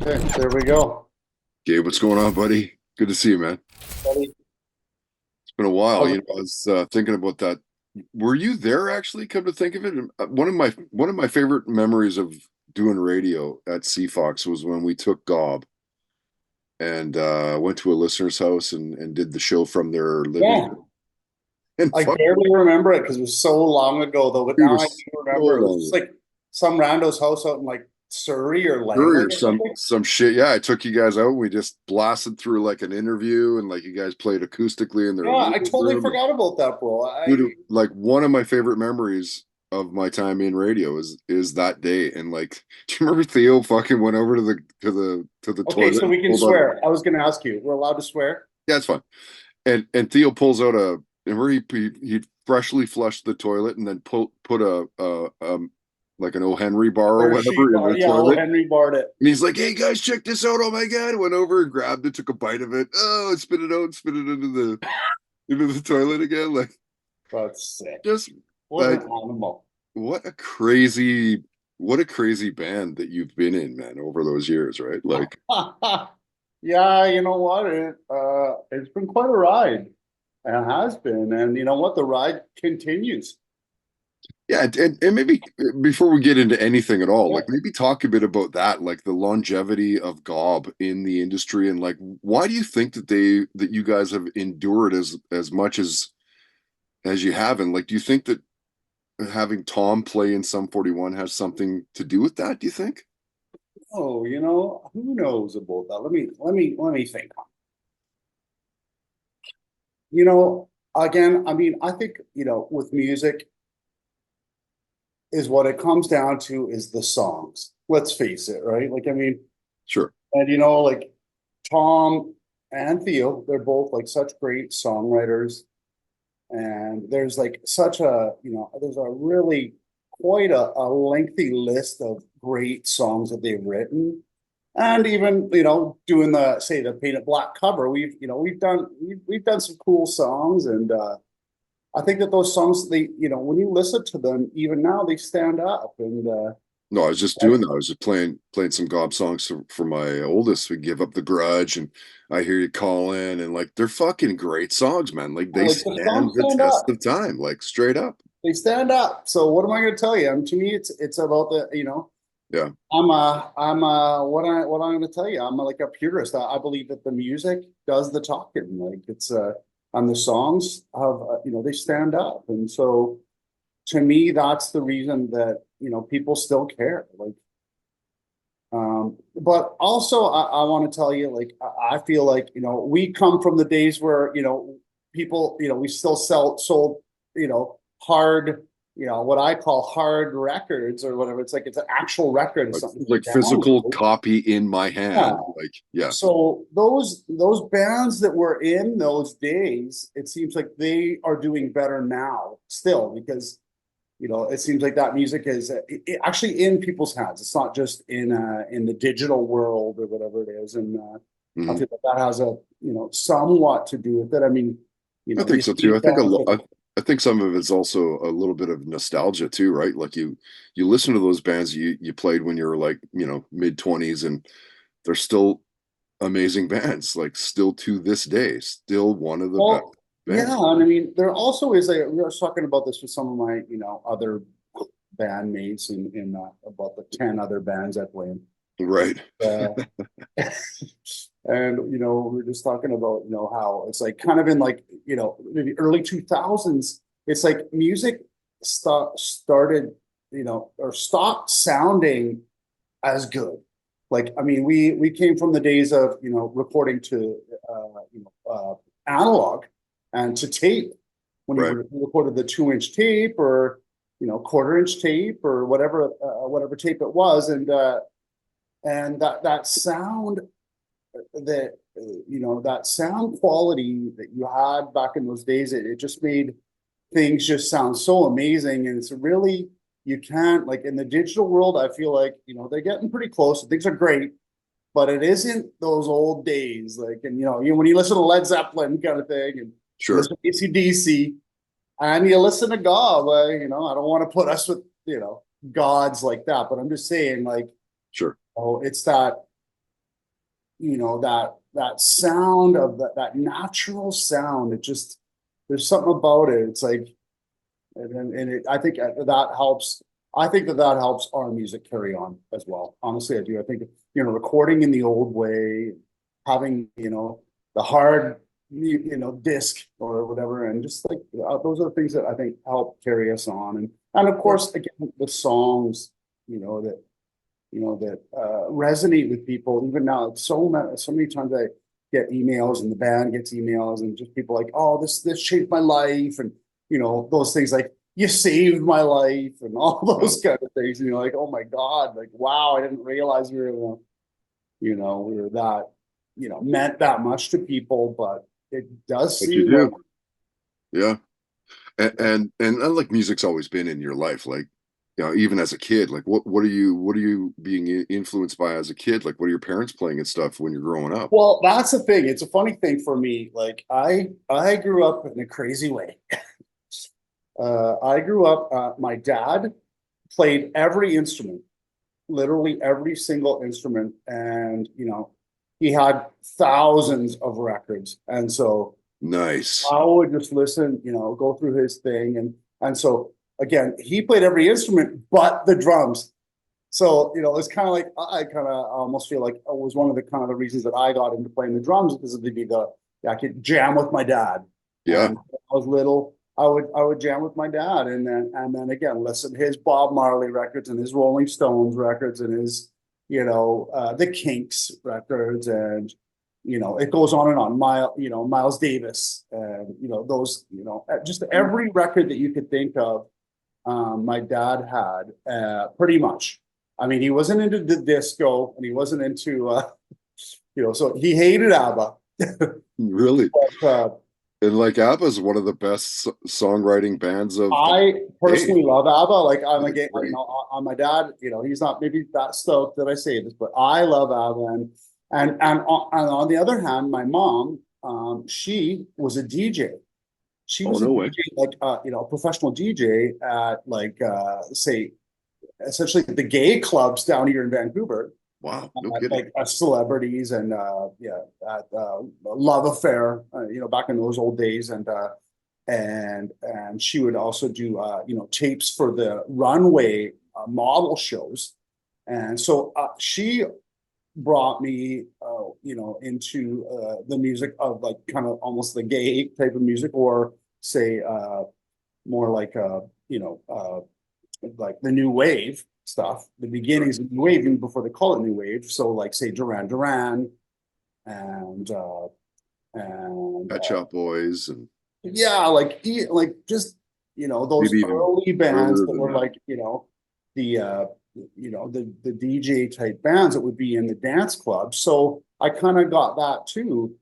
Okay, there we go. Gabe, what's going on, buddy? Good to see you, man. Buddy. It's been a while. How's it- I was thinking about that. Were you there actually? Come to think of it, one of my favorite memories of doing radio at CFox was when we took Gob and went to a listener's house and did the show from their living Yeah, room. And I fuck, barely remember it because it was so long ago, though. But it now I was do so remember it was just long. like some rando's house out in like Surrey or Or Langley or some something. some shit. Yeah, I took you guys out. We just blasted through like an interview, and like you guys played acoustically in their Yeah, I living totally room. forgot about that, bro. Dude, like one of my favorite memories of my time in radio is that day. And like, do you remember Theo fucking went over to the Okay, toilet so and we can pulled out a swear. I was going to ask you, we're allowed to swear? yeah, it's fine. And Theo pulls out a remember he freshly flushed the toilet and then put a like an O. Henry bar or Hershey whatever in bar. the Yeah, oh, toilet. Henry barred it. And he's like, "Hey guys, check this out! Oh my god!" Went over and grabbed it, took a bite of it. Oh, and spit it out, and spit it into the toilet again. Like That's sick. just What an like animal. what a crazy band that you've been in, man, over those years, right? Like, Yeah, you know what? It's been quite a ride. It has been. And you know what? The ride continues. yeah, and maybe before we get into anything at all, Yeah. like maybe talk a bit about that, like the longevity of Gob in the industry, and like why do you think that you guys have endured as much as you have, and like do you think that having Tom play in Sum 41 has something to do with that? Do you think? Oh, you know, who knows about that? Let me think. You know, again, I mean, I think, with music is what it comes down to is the songs. Let's face it, right? Like, I mean, Sure. and like Tom and Theo, they're both like such great songwriters. And there's like such there's a really quite a lengthy list of great songs that they've written. And even, doing the Paint It Black cover, we've done some cool songs. And I think that those songs, when you listen to them, even now they stand up. And No, I was just doing that. I was just playing some Gob songs for my oldest. We give up the grudge, and I hear you calling, and like they're fucking great songs, man. Like they like the stand songs the stand test up. of time, like straight up. They stand up. So what am I going to tell you? To me, it's about Yeah, what I'm going to tell you. I'm like a purist. I believe that the music does the talking. Like and the songs have, they stand up. And so to me, that's the reason that, people still care. Like, but also I want to tell you, like, I feel like, we come from the days where, people, we still sold, hard, what I call hard records or whatever. It's like it's an actual record or something to like physical download. copy in my Yeah. hand. Like, yeah, So those bands that were in those days, it seems like they are doing better now still because it seems like that music is actually in people's hands. It's not just in the digital world or whatever it is. And I hmm feel like that has a somewhat to do with it. I mean, I you think so see too. I think a bands lot. that I think some of it's also a little bit of nostalgia too, right? Like you listen to those bands you played when you were like mid 20s, and they're still amazing bands, like still to this day, still one of the best well, yeah, bands. and I mean there also is like we were talking about this with some of my other bandmates in about the 10 other bands I play in. Right. Uh, and we are just talking about how it's like kind of in like maybe early 2000s it's like music started or stopped sounding as good. Like, I mean, we came from the days of recording to analog and to tape when you Right. recorded the 2-inch tape or quarter-inch tape or whatever tape it was. And that sound that sound quality that you had back in those days, it just made things just sound so amazing. And it's really, you can't, like, in the digital world, I feel like they're getting pretty close, things are great, but it isn't those old days. Like, and when you listen to Led Zeppelin kind of thing, and you Sure. listen to AC/DC, and you listen to God, I don't want to put us with gods like that, but I'm just saying, like, Sure. oh, it's that. that sound of that natural sound. It just, there's something about it. It's like, I think that helps. I think that helps our music carry on as well. Honestly, I do. I think, recording in the old way, having, the hard, disc or whatever, and just like those are the things that I think help carry us on. And of course, again, the songs, that resonate with people. Even now, it's so many times I get emails and the band gets emails and just people like, oh, this changed my life, and those things like, you saved my life and all those kind of things. And you're like, oh my God, like, wow, I didn't realize we were that, meant that much to people, but it does But you seem like, do. Yeah. And like music's always been in your life, like, even as a kid, like what are you being influenced by as a kid? Like what are your parents playing and stuff when you're growing up? well, that's the thing. It's a funny thing for me. Like I grew up in a crazy way. I grew up, my dad played every instrument, literally every single instrument. And, he had thousands of records. And so Nice. I would just listen, go through his thing. And so again, he played every instrument but the drums. So, it's kind of like, I kind of almost feel like it was one of the kind of the reasons that I got into playing the drums, because it'd be I could jam with my dad. Yeah. And when I was little, I would jam with my dad, and then again listen to his Bob Marley records and his Rolling Stones records and his, the Kinks records, and it goes on and on. Miles Davis, and those, just every record that you could think of, my dad had, pretty much. I mean, he wasn't into the disco, and he wasn't into, so he hated ABBA. Really. But, And like ABBA's one of the best songwriting bands of the I day. personally love ABBA. Like, I'm They're again, great. on my dad, he's not maybe that stoked that I say this, but I love ABBA. And on the other hand, my mom, she was a DJ. She Oh, was a no way. DJ, like, a professional DJ at, like, say, essentially the gay clubs down here in Vancouver, Wow, no kidding. like, celebrities, and yeah, at Love Affair, back in those old days. And she would also do, tapes for the runway, model shows. And so, she brought me, into, the music of, like, kind of almost the gay type of music, or say, more like, like the new wave stuff, the Sure. beginnings of new wave, even before they call it new wave. So, like, say, Duran Duran, and and Pet Shop Boys and yeah, like just, those maybe even early bands further that than were that. like, the the DJ type bands that would be in the dance club. So I kind of got that too.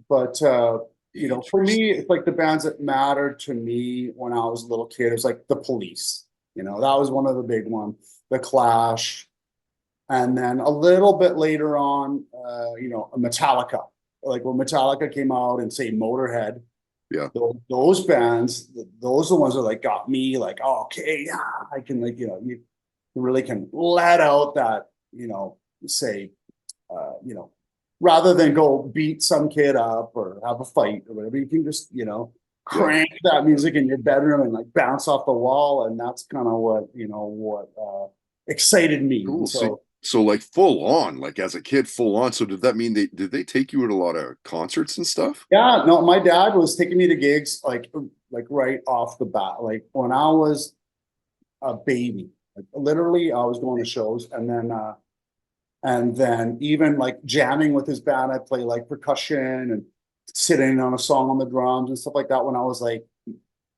But for me, Interesting. it's like the bands that mattered to me when I was a little kid. It was like the Police. That was one of the big ones. The Clash, and then a little bit later on, Metallica. Like when Metallica came out, and say Motorhead, Yeah. those bands, those are the ones that like got me like, oh, okay, yeah, I can, like, you really can let out that, say, you know, rather than go beat some kid up or have a fight or whatever, you can just, Yeah. crank that music in your bedroom and like bounce off the wall. And that's kind of what excited me. Cool. And So, so, so like full on, like as a kid, full on. So did that mean did they take you at a lot of concerts and stuff? yeah, no, my dad was taking me to gigs like right off the bat. Like when I was a baby, like literally I was going to shows, and then even like jamming with his band. I play like percussion and sitting on a song on the drums and stuff like that when I was like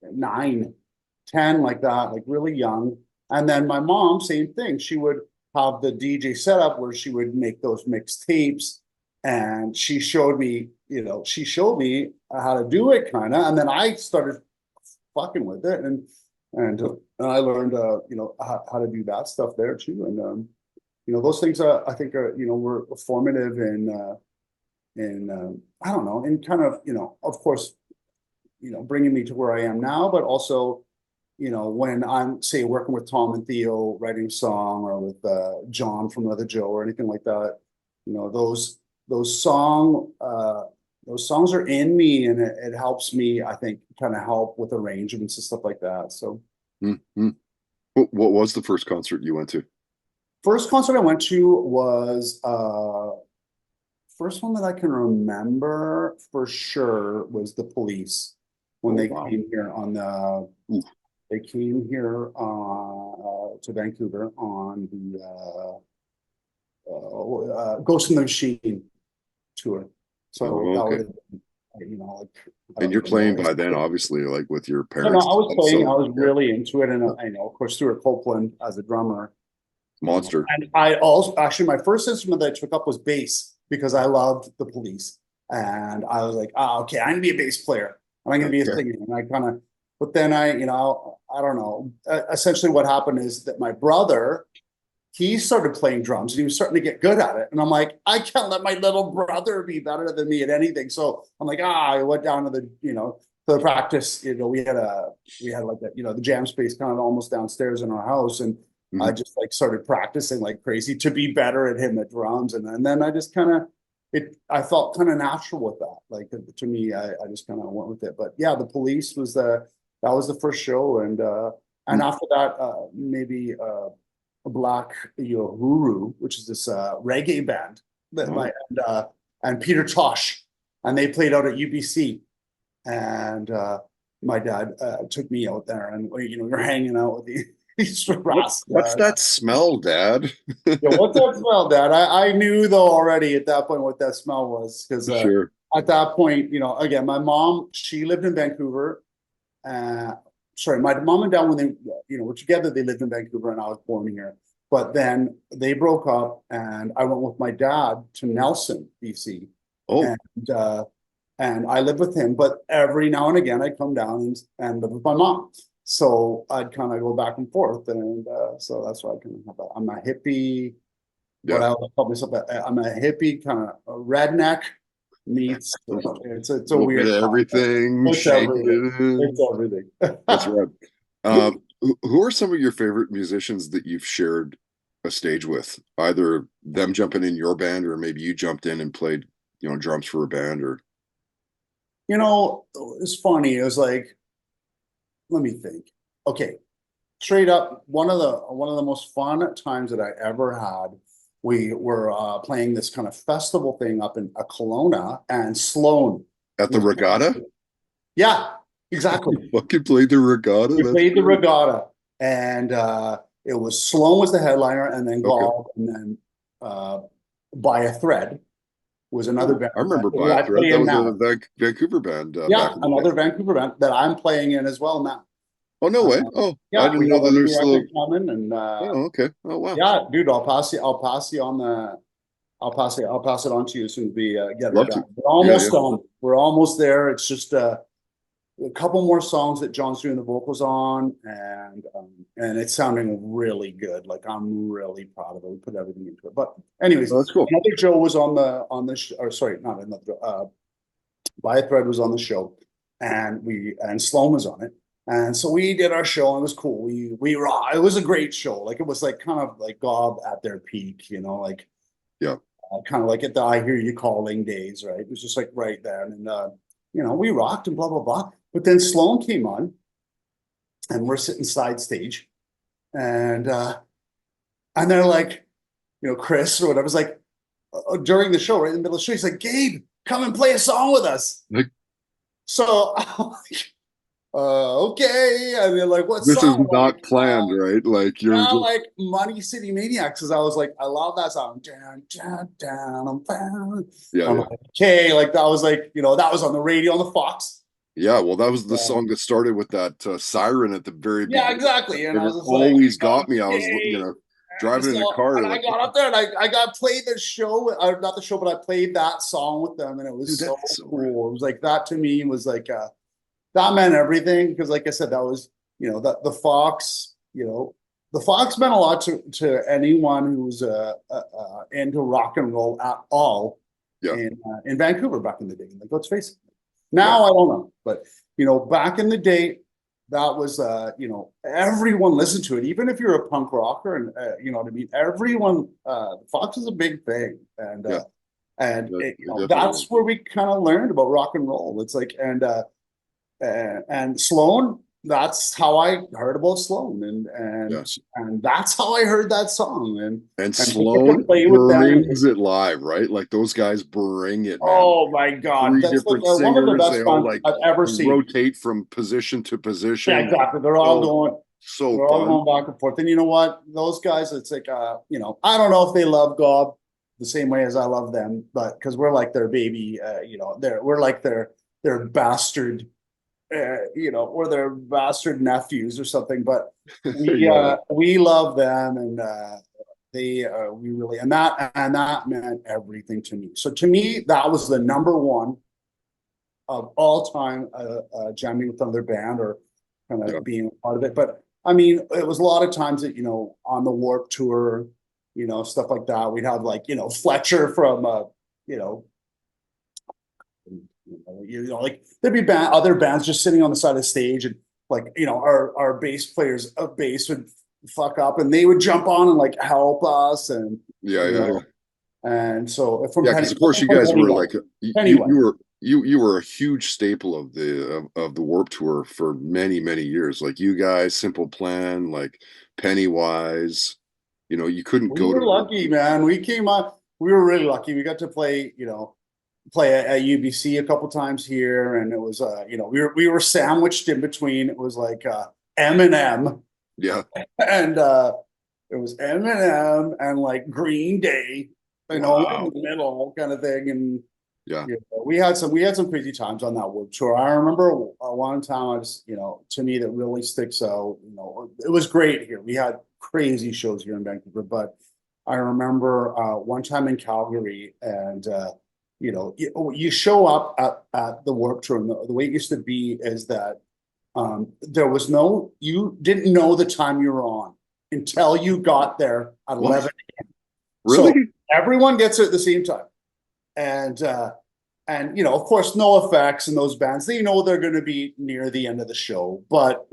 9, 10, like that, like really young. And then my mom, same thing. She would have the DJ setup where she would make those mixed tapes, and she showed me how to do it, kind of. And then I started fucking with it, and I learned, how to do that stuff there too. And those things, I think, were formative in I don't know, in kind of, of course, bringing me to where I am now, but also, when I'm, say, working with Tom and Theo writing a song, or with John from Leather Joe or anything like that, those those songs are in me, and it helps me, I think, kind of help with arrangements and stuff like that. So Mm-hmm. What was the first concert you went to? first concert I went to was first one that I can remember for sure was the Police when Oh they wow. came here on the Ooh, they came here to Vancouver on the Ghost in the Machine tour. So oh, that would okay. have been, like I And don't you're even know. playing by then, obviously, like with your No, no, I parents. was playing. I So was yeah, really into it, and yeah. I know, of course, Stuart Copeland as a drummer. Monster. And I also actually my first instrument that I took up was bass because I loved the Police, and I was like, okay, I'm gonna be a bass player, and I'm gonna be a Okay. singer, and I kind of, but then I don't know. Essentially, what happened is that my brother he started playing drums and he was starting to get good at it. And I'm like, I can't let my little brother be better than me at anything. So I'm like, I went down to the practice. We had like the jam space kind of almost downstairs in our house. And I Mhm. just like started practicing like crazy to be better at him at drums. And then I just I felt kind of natural with that. Like to me, I just kind of went with it. But yeah, the Police that was the first show. And Mm. after that, maybe, Black Uhuru, which is this reggae band that Oh, and Peter Tosh, and they played out at UBC, and my dad took me out there, and we're hanging out with these what's Rasta. that smell, Dad? Yeah, what's that smell, Dad? I knew though already at that point what that smell was because Sure. at that point, again, my mom she lived in Vancouver. Uh, Sorry, my mom and dad when they were together, they lived in Vancouver, and I was born here. But then they broke up, and I went with my dad to Nelson, BC, Oh, and uh, and I lived with him. But every now and again, I'd come down and live with my mom. So I'd kind of go back and forth, and so that's why I kind of have I'm a hippie. What yeah. I would call myself, I'm a hippie kind of a redneck meets. A It's a little bit weird of concept. everything, It's shaking everything. it in. It's everything. That's right. Who are some of your favorite musicians that you've shared a stage with? Either them jumping in your band, or maybe you jumped in and played, drums for a band, or It's funny. It was like, let me think. Okay, straight up, one of the most fun times that I ever had. We were playing this kind of festival thing up in Kelowna, and Sloan at the was, regatta. yeah, exactly. You fucking played the regatta. We That's played the great. regatta, and it was Sloan was the headliner, and then Okay. Gall, and then By a Thread was another Oh, band I remember who By a I Thread. play That in was a now. Vancouver band Yeah, back in the day. another Vancouver band that I'm playing in as well now. Oh, no way. Oh, I Yeah, didn't we know have that a new there's still. record coming, and Oh, okay. Oh, wow. yeah, dude, I'll pass it on to you as soon as we get her Love done. to. We're Yeah, almost yeah. done. We're almost there. It's just a couple more songs that John's doing the vocals on, and it's sounding really good. Like I'm really proud of it. We put everything into it. But anyways, Oh, that's cool. another Joe was or sorry, not another. By a Thread was on the show, and Sloan was on it. And so we did our show, and it was cool. We raw. It was a great show. Like it was like kind of like Gob at their peak, like Yeah. kind of like at the I Hear You Calling days, right? It was just like right there, and we rocked and blah blah blah. But then Sloan came on, and we're sitting side stage, and they're like, Chris or whatever was like during the show, right in the middle of the show, he's like, Gabe, come and play a song with us. Like, So I'm like, okay. And they're like, what this is song? I'm like, not planned, right? Like you're just. like Money City Maniacs. Because I was like, I love that song. Dun, dun, dun, dun, dun. Yeah, I'm yeah. like, okay. Like that was like, that was on the radio on the Fox. Yeah, well, that was the Yeah, song that started with that siren at the very yeah, beginning, exactly. And I and was it just like, always got me. I was, okay. driving in the So, car, and I like, what got the, up there and I got played the show, not the show, but I played that song with them, and it dude, was that so is so rad. cool. It was like that to me was like that meant everything because, like I said, that was the Fox. The Fox meant a lot to anyone who's into rock and roll at all Yeah, in Vancouver back in the day. Like, let's face it. yeah, Now I don't know, but back in the day, that was everyone listened to it, even if you're a punk rocker, and you know what I mean. Everyone, Fox is a big thing, and yeah. And That, it, it definitely that's is. where we kind of learned about rock and roll. It's like, and Sloan, that's how I heard about Sloan, Yeah. and that's how I heard that song, And and to get to Sloan play with them. brings it live, right? Like those guys bring it, man. Oh my God, Three that's like different one of the singers. best They all bands like I've ever seen. rotate from position to Yeah, position. exactly. They're all So going. so They're all fun. going back and forth. And you know what? Those guys, it's like, I don't know if they love Gob the same way as I love them, but because we're like their baby, we're like their bastard, we're their bastard nephews or something. But Yeah. we love them, and we really, and that meant everything to me. So to me, that was the number one of all time, jamming with another band or kind Yeah. of being a part of it. But I mean, it was a lot of times that, on the Warp Tour, stuff like that. We'd have like, Fletcher from, you know, like there'd be other bands just sitting on the side of the stage, and like, our bass players of bass would fuck up, and they would jump on and like help us, and Yeah. you Yeah. know, and so Yeah, because of course you guys were Pennywise, like you Pennywise. you were you were a huge staple of the Warp Tour for many many years. Like you guys, Simple Plan, like Pennywise. You couldn't We go to were lucky, man. We came up. We were really lucky. We got to play at UBC a couple times here, and it was, we were sandwiched in between. It was like Eminem, yeah. and it was Eminem and like Green Day, in Wow. the middle kind of thing. And Yeah. we had some crazy times on that World Tour. I remember one time I just, to me that really sticks out. It was great here. We had crazy shows here in Vancouver, but I remember one time in Calgary, and you show up at the Warp Tour, and the way it used to be is that you didn't know the time you were on until you got there at What? 11. So Really? everyone gets there at the same time. And of course, no effects and those bands, they know they're going to be near the end of the show. But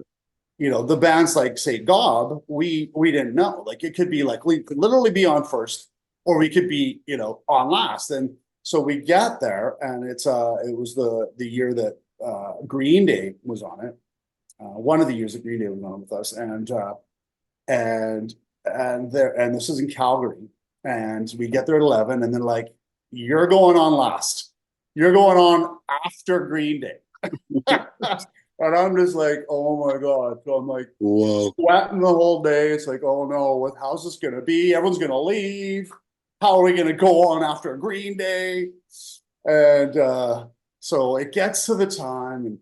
the bands like, say, Gob, we didn't know. Like, it could be like we could literally be on first, or we could be on last. And so we get there, and it was the year that Green Day was on it. One of the years that Green Day was on with us, and and this is in Calgary, and we get there at 11, and they're like, "You're going on last. You're going on after Green Day." And I'm just like, "Oh my God." So I'm like Whoa. sweating the whole day. It's like, "Oh no, how's this gonna be? Everyone's gonna leave. How are we gonna go on after Green Day?" And so it gets to the time,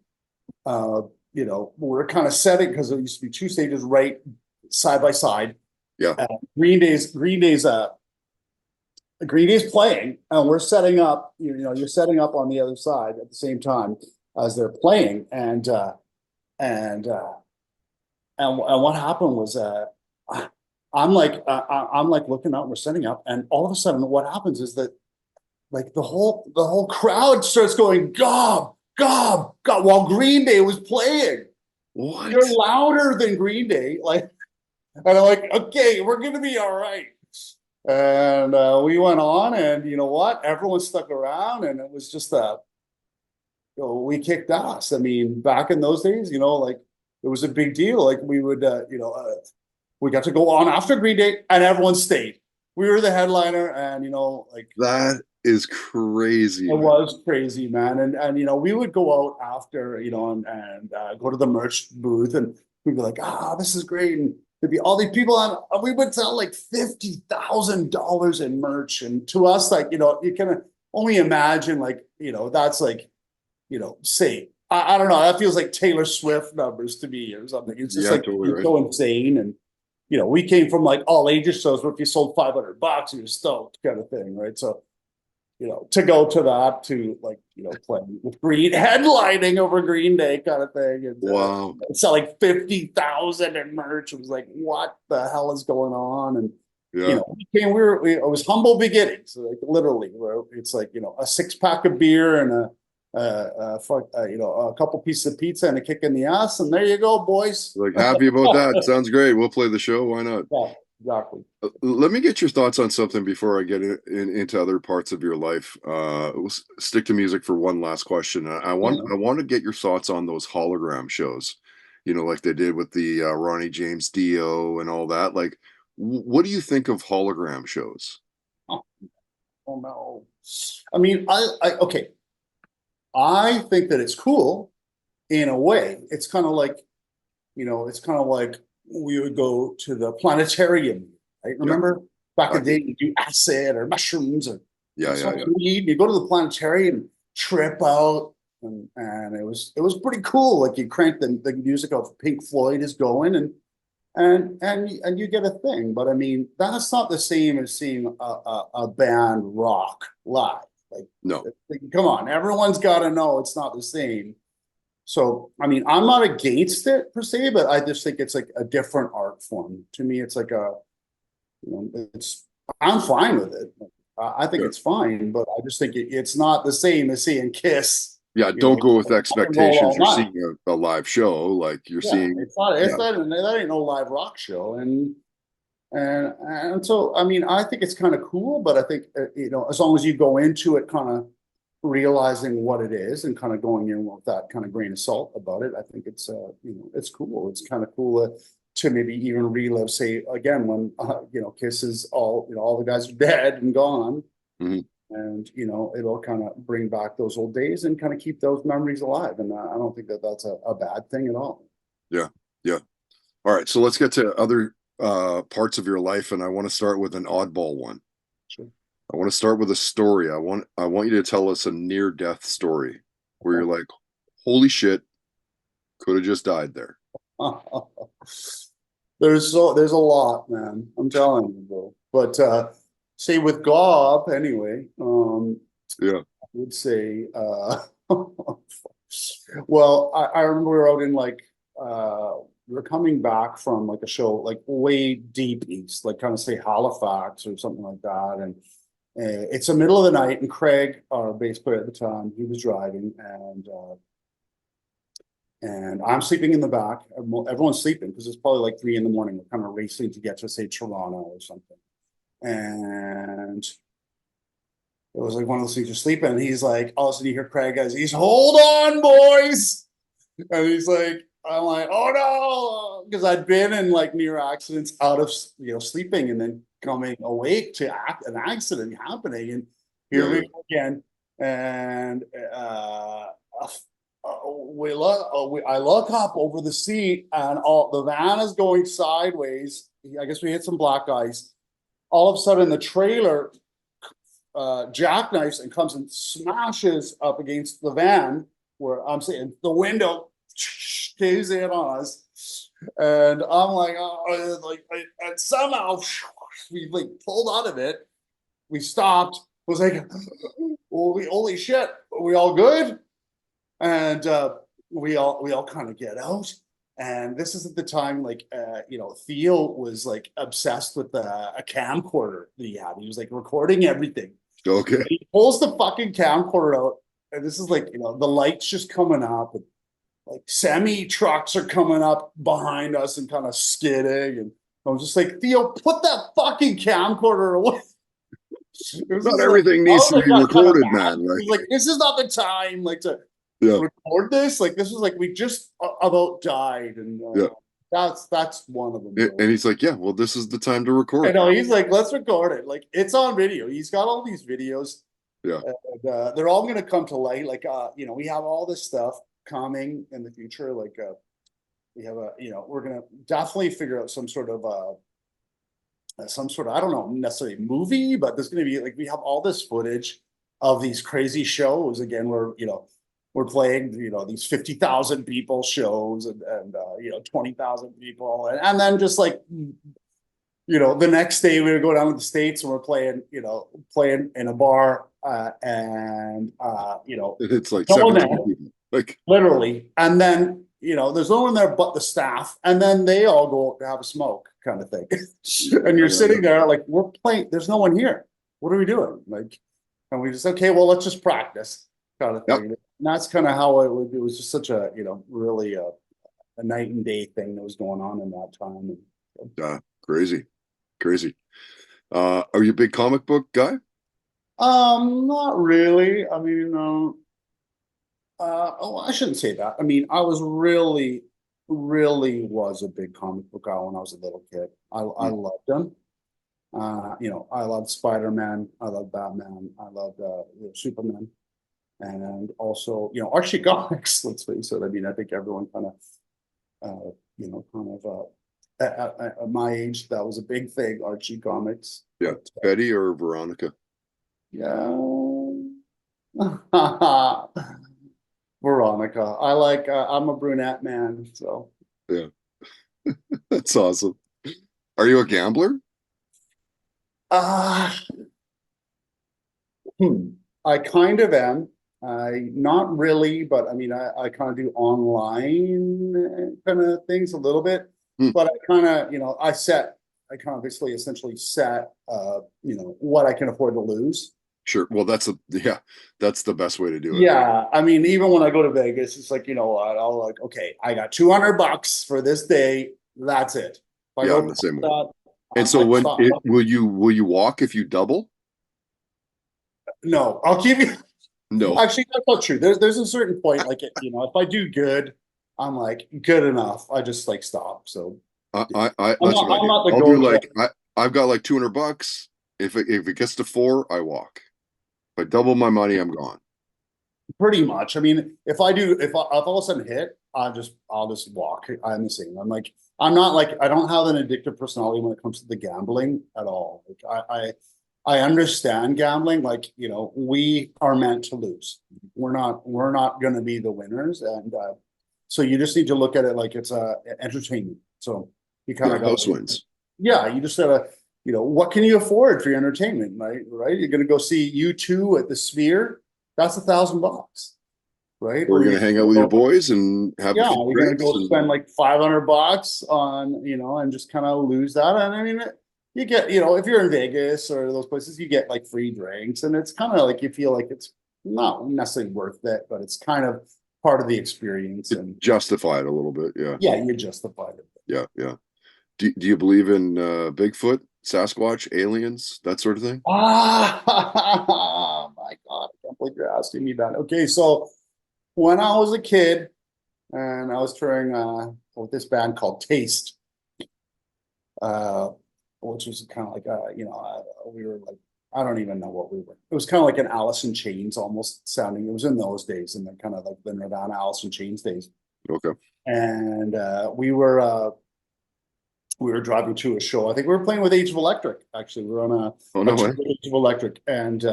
and we're kind of setting, because there used to be two stages right side by side. Yeah. Green Day's playing, and we're setting up. You're setting up on the other side at the same time as they're playing, and what happened was, I'm like looking out, we're setting up, and all of a sudden, what happens is that like the whole crowd starts going Gob, Gob, Gob, while Green Day was playing. They're What? louder than Green Day, like, and I'm like, okay, we're gonna be all right. And we went on, and you know what? Everyone stuck around, and it was just we kicked ass. I mean, back in those days, like, it was a big deal. Like, we would, we got to go on after Green Day, and everyone stayed. We were the headliner, and like, That is crazy, it man. was crazy, man. And we would go out after, and go to the merch booth, and we'd be like, this is great. And there'd be all these people on, we would sell like $50,000 in merch. And to us, like, you can only imagine, like, that's like, say, I don't know, that feels like Taylor Swift numbers to me or something. It's just Yeah, like, totally it's right. so insane. And, we came from like all ages shows where if you sold $500, you're stoked kind of thing. Right. So, to go to that, to like, play with Green, headlining over Green Day kind of thing, and Wow. sell like 50,000 in merch. It was like, what the hell is going on? And Yeah. it was humble beginnings, like literally, where it's like, a 6-pack of beer and a couple pieces of pizza and a kick in the ass, and there you go, boys. Like happy about that. Sounds great. We'll play the show. Why not? Yeah. exactly. Let me get your thoughts on something before I get into other parts of your life. Stick to music for one last question. Yeah. I want to get your thoughts on those hologram shows, like they did with the Ronnie James Dio and all that. Like, what do you think of hologram shows? Oh, oh no. I mean, okay. I think that it's cool in a way. It's kind of like, it's kind of like we would go to the planetarium, right? Yeah, Remember back I in the do. day, you do acid or mushrooms or Yeah, yeah, some yeah, weed. You go to the planetarium, trip out, and it was pretty cool. Like you crank the music of Pink Floyd is going, and you get a thing. But I mean, that's not the same as seeing a band rock live. Like, no, come on, everyone's got to know it's not the same. So, I mean, I'm not against it per se, but I just think it's like a different art form. To me, it's like I'm fine with it. I think yeah, it's fine, but I just think it's not the same as seeing Kiss, yeah. Don't go with rock and roll expectations. all You're night. seeing a live show, like you're Yeah, seeing. it's not, Yeah, that ain't no live rock show. And so, I mean, I think it's kind of cool, but I think, as long as you go into it kind of realizing what it is and kind of going in with that kind of grain of salt about it, I think it's cool. It's kind of cool to maybe even relive, say, again, when, Kiss is all the guys are dead and gone. mhm, And, it'll kind of bring back those old days and kind of keep those memories alive. And I don't think that that's a bad thing at all. yeah, yeah. All right, so let's get to other parts of your life, and I want to start with an oddball one. Sure. I want to start with a story. I want you to tell us a near death story where you're like, "Holy shit, could have just died there." There's a lot, man. I'm telling you, bro. But say with Gob anyway, Yeah. I would say well, I remember we were out in like we were coming back from like a show like way deep east, like kind of say Halifax or something like that. And it's the middle of the night, and Craig, our bass player at the time, he was driving, and I'm sleeping in the back. Everyone's sleeping because it's probably like 3 a.m. We're kind of racing to get to say Toronto or something. And it was like one of those things you're sleeping. And he's like, all of a sudden you hear Craig guys, he's hold on, boys. And he's like, I'm like, oh no, because I'd been in like near accidents out of sleeping and then coming awake to an accident happening. And Yeah, here we yeah. go again. And I look up over the seat, and all the van is going sideways. I guess we hit some black ice. All of a sudden, the trailer jackknifes and comes and smashes up against the van where I'm saying the window caves in on us, and I'm like, and somehow we like pulled out of it. We stopped. Was like, holy shit, are we all good? And we all kind of get out. And this is at the time, like, Theo was like obsessed with a camcorder that he had. He was like recording everything. Okay. He pulls the fucking camcorder out, and this is like, the lights just coming up, and like semi trucks are coming up behind us and kind of skidding. And I was just like, Theo, put that fucking camcorder away. It was Not just like, everything I needs was to like, be got kind of recorded, mad. man. He was like, this is not the time, like, to Yeah, record this. Like, this was like, we just about died. And yeah. that's one of them, bro. And he's like, "Yeah, well, this is the time to I record." know, he's like, let's record it. Like, it's on video. He's got all these videos. Yeah. And they're all going to come to light. Like, we have all this stuff coming in the future. Like, we have we're going to definitely figure out some sort of, I don't know, necessarily movie, but there's going to be like, we have all this footage of these crazy shows again, where, we're playing, these 50,000 people shows, and 20,000 people. And then just like, the next day we would go down to the States and we're playing in a bar, and It's like no one there, 17 people. Like, literally. And then, there's no one there but the staff. And then they all go to have a smoke kind of thing. And yeah, you're yeah, sitting there like, we're playing, there's no one here. What are we doing? Like, and we just, okay, well, let's just practice kind of yeah. thing. And that's kind of how it was just such a, really a night and day thing that was going on in that time. Crazy. Crazy. Are you a big comic book guy? Not really. I mean, oh, I shouldn't say that. I mean, I was really was a big comic book guy when I was a little kid. I Hmm, loved them. I loved Spider-Man. I loved Batman. I loved Superman, and also Archie comics. Let's face it. I mean, I think everyone kind of at my age that was a big thing. Archie comics, yeah. but Betty or Veronica? yeah. Veronica. I'm a brunette man, so Yeah, that's awesome. Are you a gambler? uh I kind of am. I not really, but I mean I kind of do online kind of things a little bit, Hmm, but I kind of, I kind of basically essentially set what I can afford to lose. sure. Well, yeah, that's the best way to do it. Yeah, I mean, even when I go to Vegas, it's like, what, I'll like, okay, I got $200 for this day. That's it. If I Yeah, go I'm the past same way. that, And I'm so like, stop. will you walk if you double? No, I'll keep you. No. Actually, that's not true. There's a certain point, like if I do good, I'm like good enough. I just like stop. So That's what I I'm do. not the I'll do go getter. like I've got like $200. If it gets to four, I walk. If I double my money, I'm gone. Pretty much. I mean, if all of a sudden hit, I'll just walk. I'm the same. I'm not like I don't have an addictive personality when it comes to the gambling at all. Like I understand gambling. Like we are meant to lose. We're not going to be the winners, and so you just need to look at it like it's a entertainment. So you kind Yeah, of got house to, wins. yeah, you just gotta, what can you afford for your entertainment, right? Right? You're gonna go see U2 at the Sphere. That's $1,000, right? Or Or you're you gonna hang out with your boys and have a yeah, few you're gonna drinks go and spend like $500 on, and just kind of lose that. And I mean, you get, if you're in Vegas or those places, you get like free drinks, and it's kind of like you feel like it's not necessarily worth it, but it's kind of part of the experience. to And justify it a little bit. Yeah. yeah, you justify it. Yeah. Yeah. Do you believe in Bigfoot, Sasquatch, aliens, that sort of thing? My God, I can't believe you're asking me that. Okay, so when I was a kid and I was touring with this band called Taste, uh, which was kind of like we were like, I don't even know what we were. It was kind of like an Alice in Chains almost sounding. It was in those days, and then kind of like the Nirvana Alice in Chains days. Okay. And we were driving to a show. I think we were playing with Age of Electric. Actually, we were on Oh a no tour way. with Age of Electric, and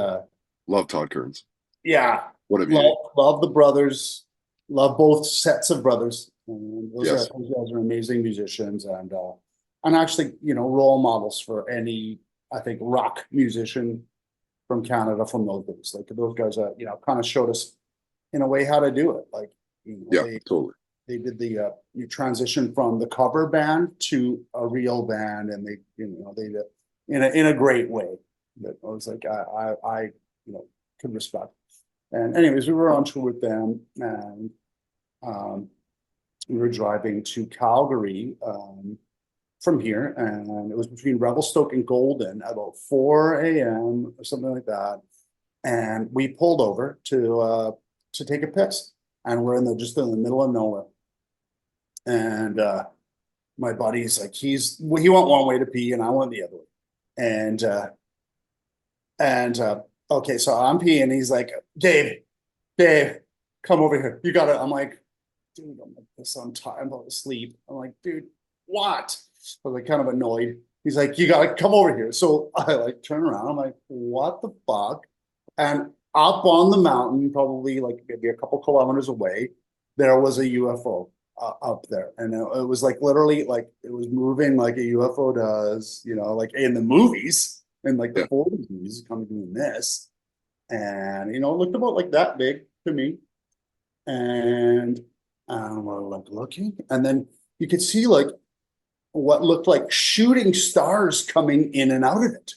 Love Todd Kearns. yeah, What a beauty. love the brothers, love both sets of brothers. And Yes. those guys are amazing musicians, and actually, role models for any, I think, rock musician from Canada from those days. Like those guys, kind of showed us in a way how to do it. Like, Yeah, they totally. did the you transition from the cover band to a real band, and they did in a great way. That I was like I could respect. And anyways, we were on tour with them, and um, we were driving to Calgary from here, and it was between Revelstoke and Golden at about 4 a.m. or something like that. And we pulled over to take a piss, and we're just in the middle of nowhere. And my buddy's like, he went one way to pee, and I went the other way. And okay, so I'm peeing. He's like, Dave, come over here. You gotta. I'm like, dude, I'm like this. I'm about to sleep. I'm like, dude, what? I was like kind of annoyed. He's like, you gotta come over here. So I like turn around. I'm like, what the fuck? And up on the mountain, probably like maybe a couple kilometers away, there was a UFO up there, and it was like literally like it was moving like a UFO does, like in the movies, in like the Yeah. 40s movies, kind of doing this, and it looked about like that big to me, and we're like looking, and then you could see like what looked like shooting stars coming in and out of it.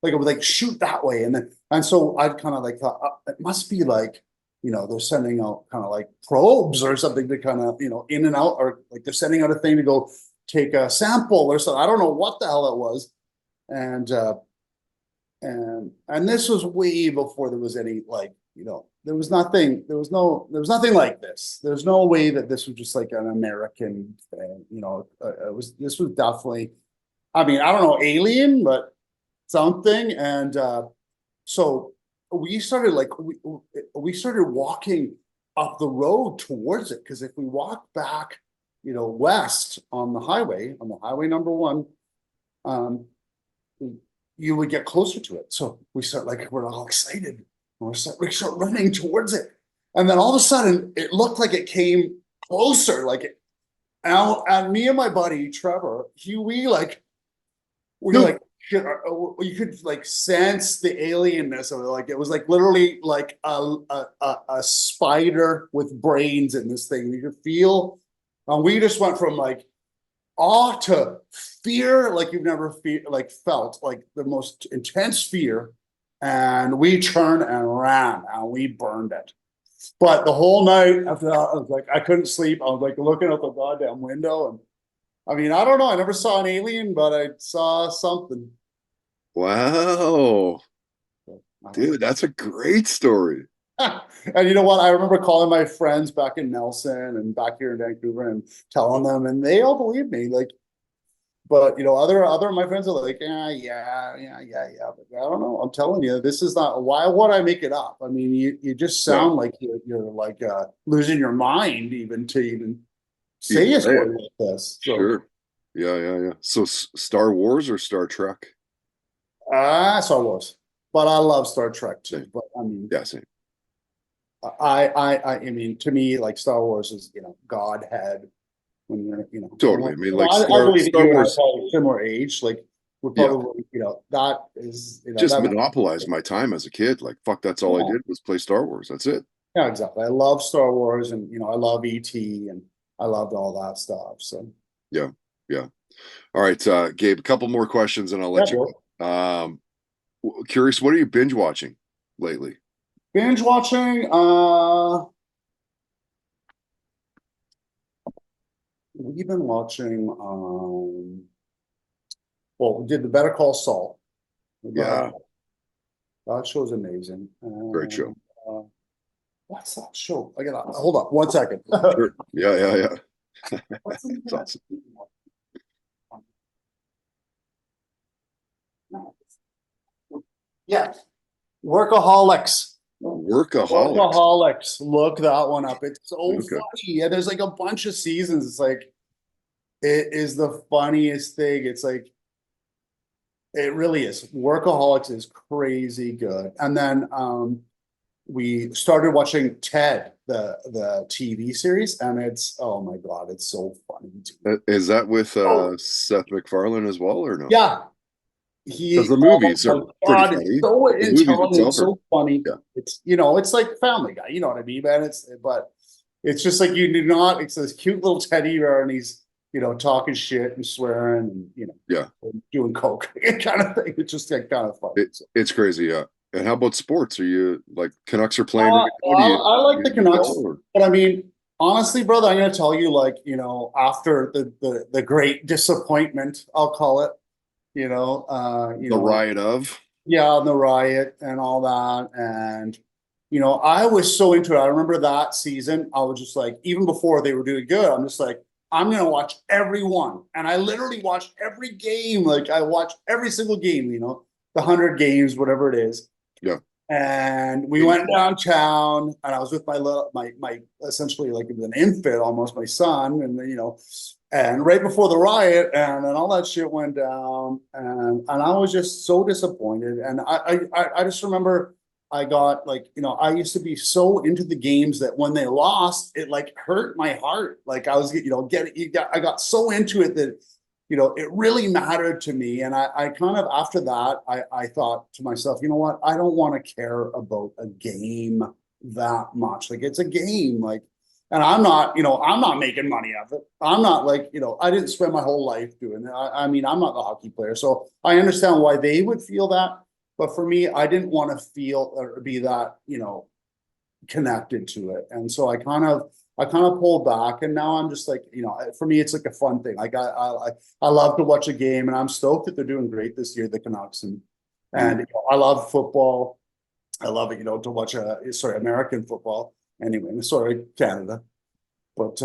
Like it would like shoot that way. And so I kind of like thought it must be like, they're sending out kind of like probes or something to kind of, in and out, or like they're sending out a thing to go take a sample or something. I don't know what the hell it was. And and this was way before there was any like, there was nothing, there was nothing like this. There's no way that this was just like an American thing, this was definitely, I mean, I don't know, alien, but something. And so we started like, we started walking up the road towards it. Cause if we walk back, west on the highway number one, um, you would get closer to it. So we start like, we're all excited. We start running towards it. And then all of a sudden it looked like it came closer. And me and my buddy, Trevor, we like, you could like sense the alienness of it. Like, it was like literally like a spider with brains in this thing. You could feel, and we just went from like awe to fear, like you've never felt like the most intense fear. And we turned and ran and we burned it. But the whole night after that, I was like, I couldn't sleep. I was like looking out the goddamn window. And I mean, I don't know. I never saw an alien, but I saw something. Wow. Dude, that's a great story. And you know what? I remember calling my friends back in Nelson and back here in Vancouver and telling them, and they all believed me. Like, but other of my friends are like, yeah. But I don't know. I'm telling you, this is not. Why would I make it up? I mean, you just sound like you're like losing your mind even to even say a story like this. So, sure. Yeah. So Star Wars or Star Trek? Star Wars, but I love Star Trek too. Same. But I mean, Yeah, same. I mean, to me, like Star Wars is Godhead. When you're, Totally. I mean, like I believe that Star you and I are Wars, probably similar age. Like we're yeah, probably, that is, just that. monopolized my time as a kid. Like, fuck, that's all I Yeah, did was play Star Wars. That's it. yeah, exactly. I love Star Wars, and I love ET, and I loved all that stuff. So Yeah, yeah. All right, Gabe, a couple more questions and I'll yeah, let you bro. go. Curious, what are you binge watching lately? Binge watching. We've been watching. Well, we did the Better Call Saul. Yeah, That show's amazing. great show. Uh, what's that show? I gotta hold on 1 second. Sure. Yeah. What's the name It's of that? awesome. Yeah, Workaholics. Workaholics. Workaholics. Look that one up. It's so Okay. funny. Yeah, there's like a bunch of seasons. It's like it is the funniest thing. It's like it really is. Workaholics is crazy good. And then we started watching Ted, the TV series, and it's, oh my God, it's so funny. Is that with Oh Seth MacFarlane as well, or no? yeah, Because he, the oh movies my are pretty God, it's funny. so The movies intelligent, itself are, so funny. yeah, It's, it's like Family Guy, you know what I mean, man? But it's just like you do not, it's this cute little teddy bear, and he's, talking shit and swearing and, yeah. doing coke kind of thing. It's just like kind of funny. So, It's crazy, yeah. And how about sports? Are you like Canucks are playing right now? I like the Do you Canucks, follow, or? but I mean, honestly, brother, I'm gonna tell you, like, after the great disappointment, I'll call it, The riot of? yeah, the riot and all that. And, I was so into it. I remember that season. I was just like, even before they were doing good, I'm just like, I'm going to watch every one. And I literally watched every game. Like I watched every single game, the 100 games, whatever it is. Yeah. And we went downtown, and I was with my essentially like it was an infant, almost my son. And, and right before the riot and then all that shit went down, and I was just so disappointed. And I just remember I got like, I used to be so into the games that when they lost, it like hurt my heart. Like I was, I got so into it that, it really mattered to me. And I kind of, after that, I thought to myself, you know what? I don't want to care about a game that much. Like it's a game, like, and I'm not making money of it. I'm not like, I didn't spend my whole life doing it. I mean, I'm not the hockey player, so I understand why they would feel that. But for me, I didn't want to feel or be that, connected to it. And so I kind of pulled back, and now I'm just like, for me, it's like a fun thing. Like I love to watch a game, and I'm stoked that they're doing great this year, the Canucks, and I love football. I love it, to watch American football. Anyway, sorry, Canada, but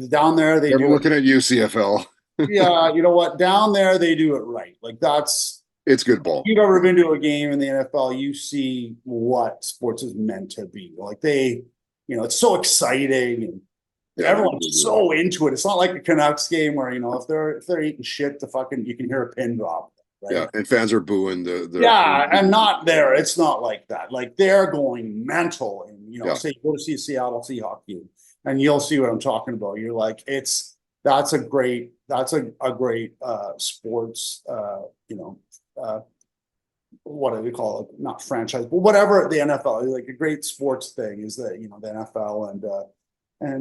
down there they Never do it. looking at you, CFL. Yeah, you know what? Down there they do it right. Like that's. It's good ball. If you've ever been to a game in the NFL, you see what sports is meant to be. Like it's so exciting and everyone's so into it. It's not like a Canucks game where if they're eating shit, you can hear a pin drop. Right? Yeah, and fans are booing and not there. It's not like that. Like they're going mental, and say go to see a Seattle Seahawks game, and you'll see what I'm talking about. You're like, that's a great sports what do we call it? Not franchise, but whatever the NFL is, like a great sports thing is that the NFL I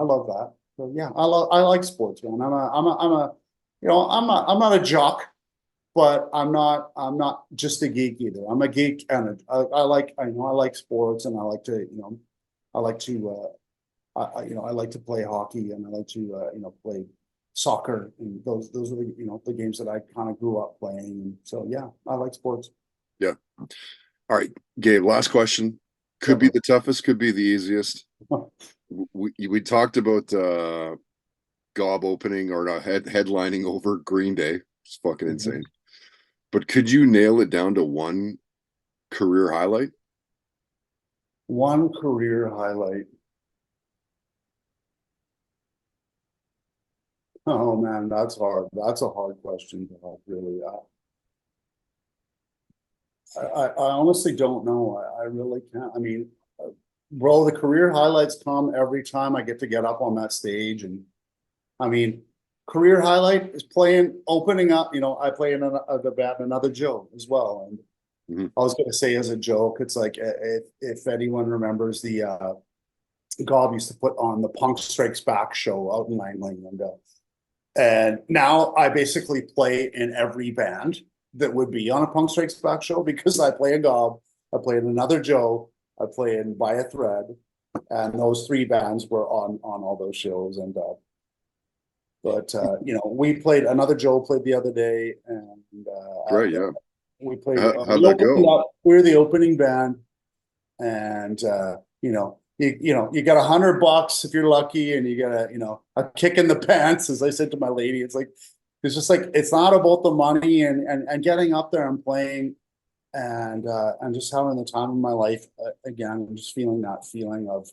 love that. So yeah, I like sports, man. I'm not a jock, but I'm not just a geek either. I'm a geek, and I like sports, and I like to I like to I like to play hockey, and I like to play soccer, and those are the games that I kind of grew up playing. And so yeah, I like sports. Yeah. All right, Gabe, last question. Could be the toughest, could be the easiest. We talked about Gob opening or not headlining over Green Day. It's fucking insane. But could you nail it down to one career highlight? One career highlight. Oh man, that's hard. That's a hard question to have, really. I honestly don't know. I really can't. I mean, bro, the career highlights come every time I get to get up on that stage, and I mean, career highlight is opening up. I play in the band Another Joe as well, and I was going to say as a joke, it's like if anyone remembers the Gob used to put on the Punk Strikes Back show out in Langley, and now I basically play in every band that would be on a Punk Strikes Back show because I play a Gob, I play in Another Joe, I play in By a Thread, and those three bands were on all those shows. And we played Another Joe played the other day, and right, yeah, we played. How'd that go? We were the opening band, and you got $100 if you're lucky, and you get a kick in the pants, as I said to my lady. It's just like it's not about the money and getting up there and playing, and just having the time of my life again, and just feeling that feeling of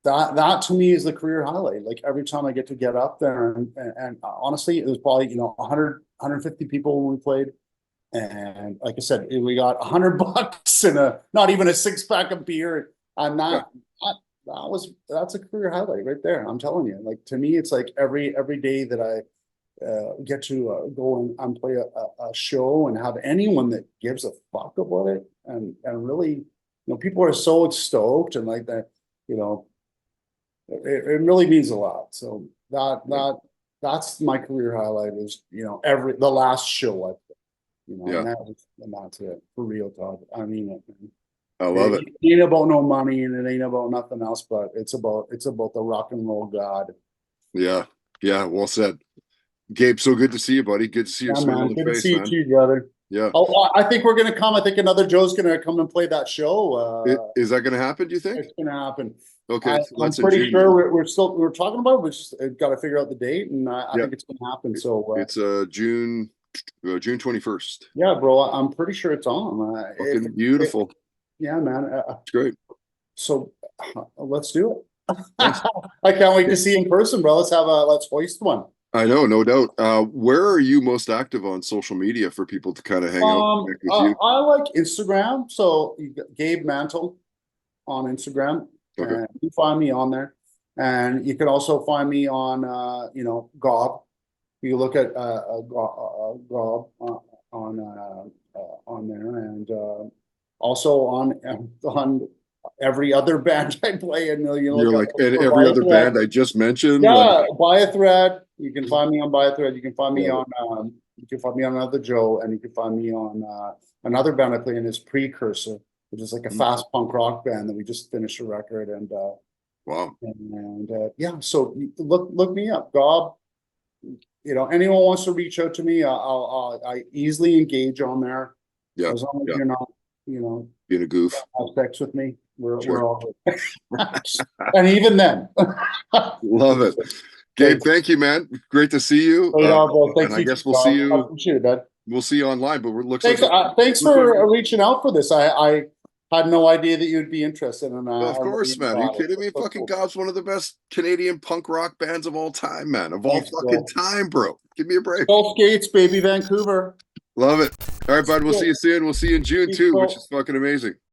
that to me is the career highlight. Like every time I get to get up there, and honestly, it was probably 150 people when we played. And like I said, we got $100 and not even a 6-pack of beer. And that's a career highlight right there. I'm telling you, like to me, it's like every day that I get to go and play a show and have anyone that gives a fuck about it, and really, people are so stoked, and like that, it really means a lot. So that's my career highlight is the last show I played. And that's it for real talk. I mean it. I love it. It ain't about no money, and it ain't about nothing else, but it's about the rock and roll god. Yeah, well said, Gabe. So good to see you, buddy. Good to see your smile on the face, man. Good to see you too, brother. Yeah. Oh, I think we're gonna come. I think Another Joe's gonna come and play that show. Is that gonna happen? Do you think it's gonna happen? Okay, I'm pretty sure we're talking about it. We just got to figure out the date, and I think it's gonna happen. So it's June 21st. Yeah, bro, I'm pretty sure it's on. Beautiful. Yeah, man, it's great. So let's do it. I can't wait to see you in person, bro. Let's hoist one. I know, no doubt. Where are you most active on social media for people to kind of hang out with you? I like Instagram. So Gabe Mantle on Instagram. Okay. And you find me on there, and you can also find me on Gob. You look at Gob on there, and also on every other band I play in. You're like every other band I just mentioned. Yeah, By a Thread. You can find me on By a Thread. You can find me on Another Joe, and you can find me on another band I play in is Precursor. which is like a fast punk rock band that we just finished a record. Wow. Yeah, so look me up, Gob. You know, anyone wants to reach out to me, I easily engage on there. Yeah. As long as Yeah. you're not, you know, Being a goof. have sex with me, we're Sure. all good. And even then. Love it. Gabe, thank you, man. Great to see you. Right on, bro. And Thanks, I you guess too, Gob. I appreciate it, man. we'll see you online, but it looks Thanks, like thanks for reaching out for this. I had no idea that you'd be interested, and of I course, really man. Are you got it. kidding me? That's so Fucking cool. Gob's one of the best Canadian punk rock bands of all time, man. Of all Thanks, fucking bro. time, bro. Give me a break. Skull Skates, baby, Vancouver. Love it. All right, bud. We'll see you soon. We'll see you in June Peace, too, which bro. is fucking amazing.